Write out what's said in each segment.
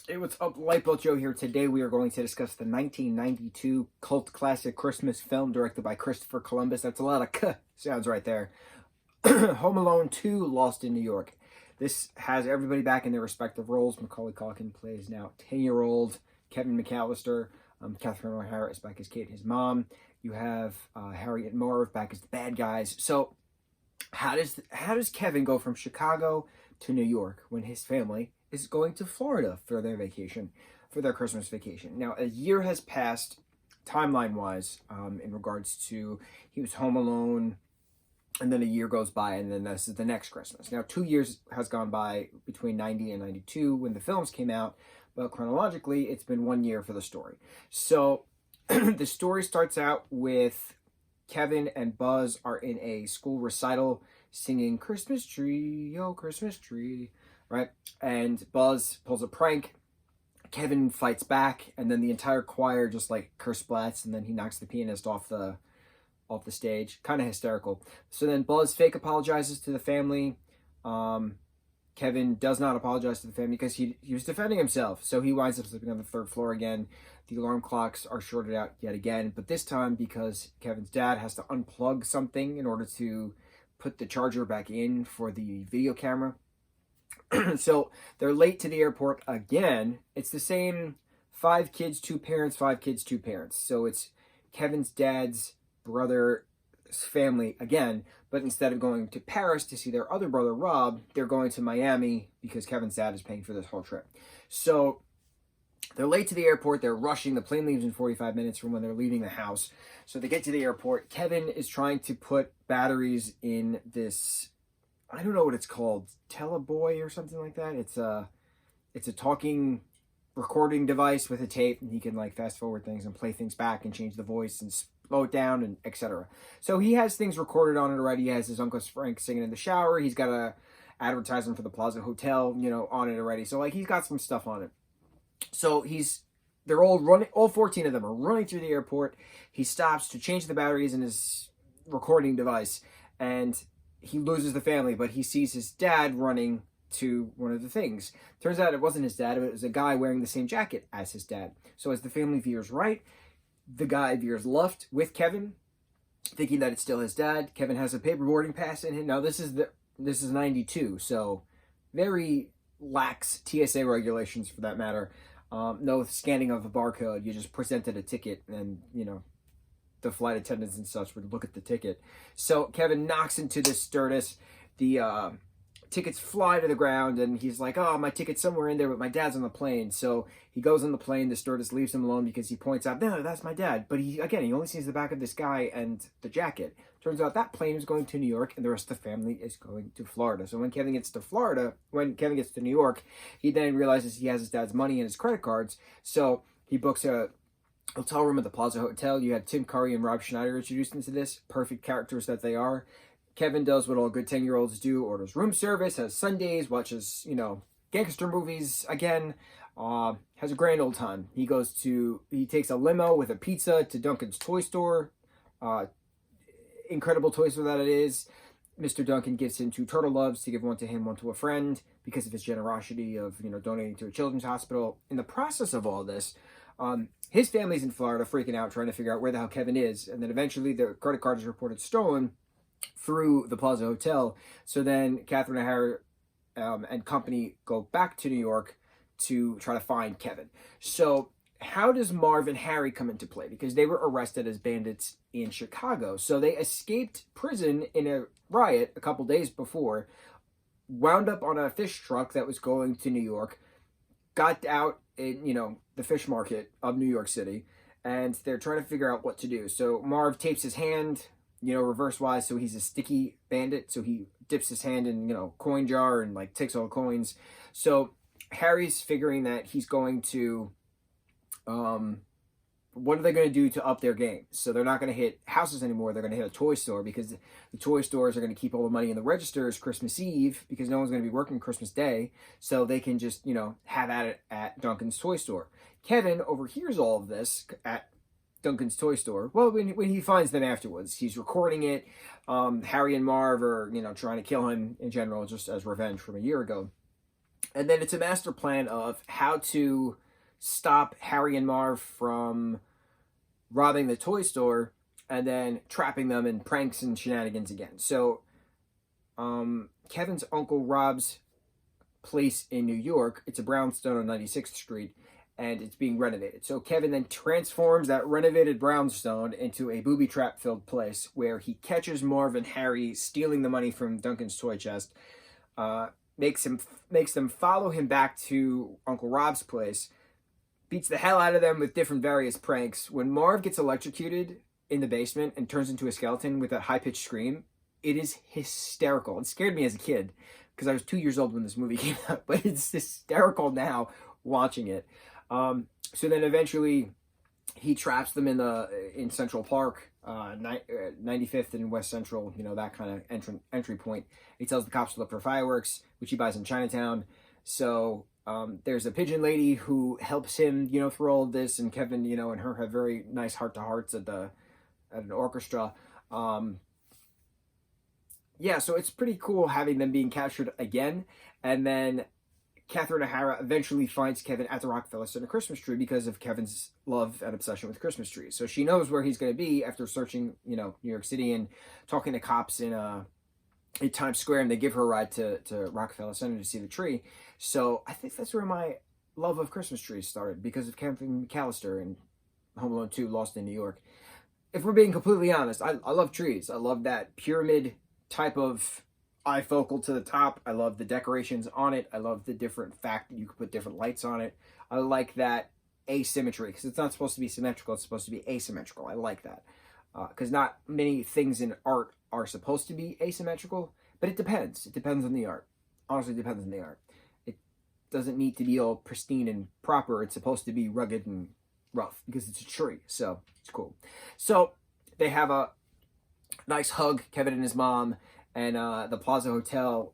Hey, what's up? Lightboltjoe here. Today we are going to discuss the 1992 cult classic Christmas film directed by Christopher Columbus. That's a lot of sounds right there. Home Alone 2, Lost in New York. This has everybody back in their respective roles. Macaulay Culkin plays now 10-year-old Kevin McAllister. Catherine O'Hara is back as Kate, his mom. You have Harry and Marv back as the bad guys. So how does Kevin go from Chicago to New York when his family is going to Florida for their vacation, for their Christmas vacation? Now, a year has passed, timeline-wise, in regards to he was home alone, and then a year goes by, and then this is the next Christmas. Now, 2 years has gone by between 90 and 92 when the films came out, but chronologically, it's been 1 year for the story. So, the story starts out with Kevin and Buzz are in a school recital singing Christmas Tree, oh Christmas Tree, right? And Buzz pulls a prank. Kevin fights back, and then the entire choir just like curse splats, and then he knocks the pianist off the stage. Kind of hysterical. So then Buzz fake apologizes to the family. Kevin does not apologize to the family because he was defending himself. So he winds up sleeping on the third floor again. The alarm clocks are shorted out yet again, but this time because Kevin's dad has to unplug something in order to put the charger back in for the video camera. So they're late to the airport again. It's the same 5 kids, 2 parents, 5 kids, 2 parents. So it's Kevin's dad's brother's family again, but instead of going to Paris to see their other brother Rob, they're going to Miami because Kevin's dad is paying for this whole trip. So they're late to the airport. They're rushing. The plane leaves in 45 minutes from when they're leaving the house. So they get to the airport. Kevin is trying to put batteries in this, I don't know what it's called, Teleboy or something like that. It's a talking recording device with a tape, and he can like fast forward things and play things back and change the voice and slow it down and etc. So he has things recorded on it already. He has his Uncle Frank singing in the shower. He's got a advertisement for the Plaza Hotel, on it already. So like he's got some stuff on it. So they're all running, all 14 of them are running through the airport. He stops to change the batteries in his recording device, and he loses the family, but he sees his dad running to one of the things. Turns out it wasn't his dad, it was a guy wearing the same jacket as his dad. So as the family veers right, the guy veers left with Kevin, thinking that it's still his dad. Kevin has a paper boarding pass in him. Now this is 92, so very lax TSA regulations for that matter. No scanning of a barcode. You just presented a ticket, and the flight attendants and such would look at the ticket. So Kevin knocks into this stewardess. The tickets fly to the ground, and he's like, oh, my ticket's somewhere in there, but my dad's on the plane. So he goes on the plane. The stewardess leaves him alone because he points out, no, that's my dad. But he only sees the back of this guy and the jacket. Turns out that plane is going to New York, and the rest of the family is going to Florida. So when Kevin gets to New York, he then realizes he has his dad's money and his credit cards. So he books a hotel room at the Plaza Hotel. You had Tim Curry and Rob Schneider introduced into this. Perfect characters that they are. Kevin does what all good 10-year-olds do, orders room service, has Sundays, watches, gangster movies again, has a grand old time. He takes a limo with a pizza to Duncan's toy store. Incredible toy store that it is. Mr. Duncan gives him 2 turtle loves to give one to him, one to a friend, because of his generosity of, donating to a children's hospital. In the process of all this, his family's in Florida freaking out, trying to figure out where the hell Kevin is. And then eventually the credit card is reported stolen through the Plaza Hotel. So then Catherine O'Hara and company go back to New York to try to find Kevin. So how does Marv and Harry come into play? Because they were arrested as bandits in Chicago. So they escaped prison in a riot a couple days before, wound up on a fish truck that was going to New York, got out in, the fish market of New York City, and they're trying to figure out what to do. So Marv tapes his hand, reverse-wise, so he's a sticky bandit, so he dips his hand in, coin jar and, takes all the coins. So Harry's figuring that he's going to, what are they going to do to up their game? So they're not going to hit houses anymore, they're going to hit a toy store, because the toy stores are going to keep all the money in the registers Christmas Eve, because no one's going to be working Christmas Day, so they can just, have at it at Duncan's toy store. Kevin overhears all of this at Duncan's toy store. Well, when he finds them afterwards, he's recording it. Harry and Marv are, trying to kill him in general, just as revenge from a year ago. And then it's a master plan of how to stop Harry and Marv from robbing the toy store and then trapping them in pranks and shenanigans again. So Kevin's uncle Rob's place in New York, it's a brownstone on 96th Street, and it's being renovated. So Kevin then transforms that renovated brownstone into a booby trap filled place where he catches Marv and Harry stealing the money from Duncan's toy chest, makes them follow him back to Uncle Rob's place, beats the hell out of them with different various pranks. When Marv gets electrocuted in the basement and turns into a skeleton with that high-pitched scream, it is hysterical. It scared me as a kid because I was 2 years old when this movie came out, but it's hysterical now watching it. So then eventually he traps them in Central Park, 95th and West Central, that kind of entry point. He tells the cops to look for fireworks, which he buys in Chinatown. So there's a pigeon lady who helps him, through all of this, and Kevin, and her have very nice heart-to-hearts at an orchestra. Yeah, so it's pretty cool having them being captured again. And then Catherine O'Hara eventually finds Kevin at the Rockefeller Center Christmas tree because of Kevin's love and obsession with Christmas trees. So she knows where he's going to be after searching, New York City and talking to cops in Times Square, and they give her a ride to Rockefeller Center to see the tree. So I think that's where my love of Christmas trees started, because of Kevin McAllister and Home Alone 2, Lost in New York. If we're being completely honest, I love trees. I love that pyramid type of ifocal to the top. I love the decorations on it. I love the different fact that you can put different lights on it. I like that asymmetry, because it's not supposed to be symmetrical, it's supposed to be asymmetrical. I like that, because not many things in art are supposed to be asymmetrical, but it depends. It depends on the art. Honestly, it depends on the art. It doesn't need to be all pristine and proper. It's supposed to be rugged and rough because it's a tree, so it's cool. So they have a nice hug, Kevin and his mom, and the Plaza Hotel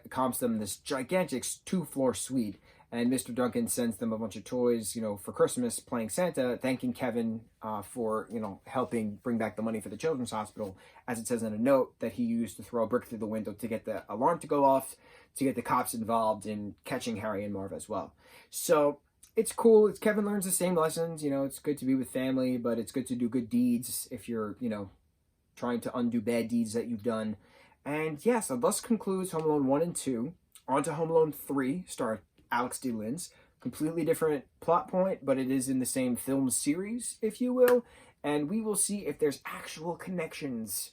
comps them this gigantic 2-floor suite, and Mr. Duncan sends them a bunch of toys, for Christmas, playing Santa, thanking Kevin for, helping bring back the money for the Children's Hospital, as it says in a note that he used to throw a brick through the window to get the alarm to go off, to get the cops involved in catching Harry and Marv as well. So it's cool. Kevin learns the same lessons. It's good to be with family, but it's good to do good deeds if you're, trying to undo bad deeds that you've done. And yeah, so thus concludes Home Alone 1 and 2. On to Home Alone 3, starring Alex D. Linz. Completely different plot point, but it is in the same film series, if you will. And we will see if there's actual connections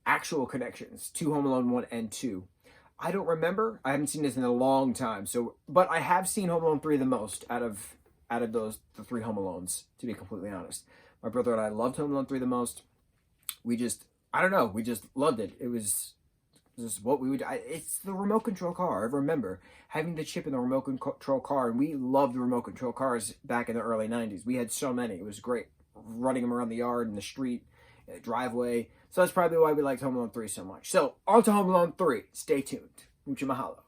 to Home Alone 1 and 2. I don't remember. I haven't seen this in a long time. But I have seen Home Alone 3 the most out of the 3 Home Alones, to be completely honest. My brother and I loved Home Alone 3 the most. We just loved it. It was just what we would. It's the remote control car. I remember having the chip in the remote control car, and we loved the remote control cars back in the early 90s. We had so many. It was great. Running them around the yard, in the street, in the driveway. So that's probably why we liked Home Alone 3 so much. So, on to Home Alone 3. Stay tuned. Mucho mahalo.